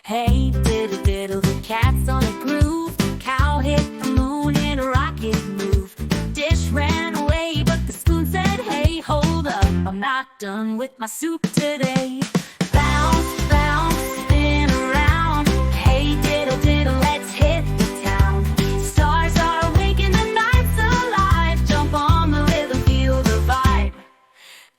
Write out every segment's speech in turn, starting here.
Hey, diddle diddle, the cat's on a groove. Cow hit the moon in a rocket move. Dish ran away, but the spoon said, hey, hold up, I'm not done with my soup today. Bounce, bounce, spin around. Hey, diddle diddle, let's hit the town. Stars are awake and the night's alive. Jump on the rhythm, feel the vibe.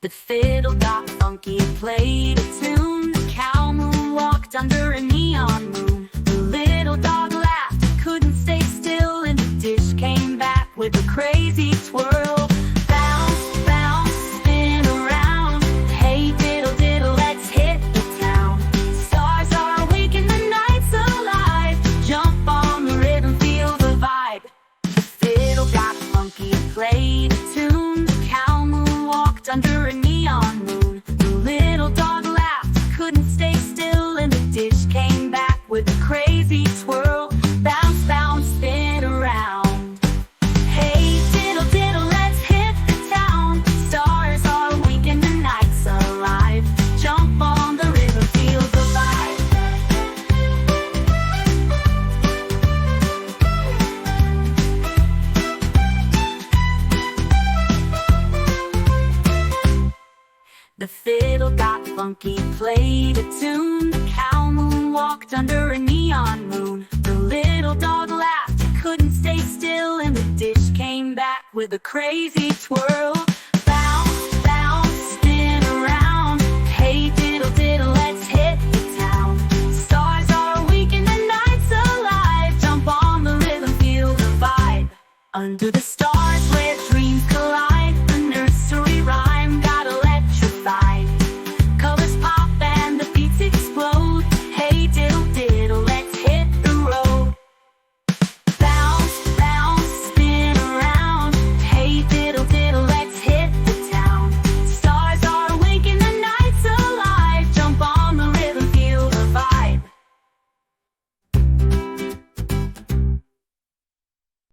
The fiddle got funky and played a tune. The cow moonwalked under a neon moon. The little dog laughed, couldn't stay still, and the dish came back with a crazy twirl. Bounce, bounce, spin around. Hey, diddle diddle, let's hit the town. Stars are awake and the night's alive. Jump on the rhythm, feel the vibe. The fiddle got funky and played a tune. The cow moonwalked under a neon moon. The little dog laughed, couldn't stay still, and the dish came back with a crazy twirl. Bounce, bounce, spin around. Hey, diddle diddle, let's hit the town. Stars are awake and the night's alive. Jump on the river, feel the vibe. The fiddle got funky, played a tune. The cow moon walked under a neon moon. The little dog laughed, couldn't stay still, and the dish came back with a crazy twirl.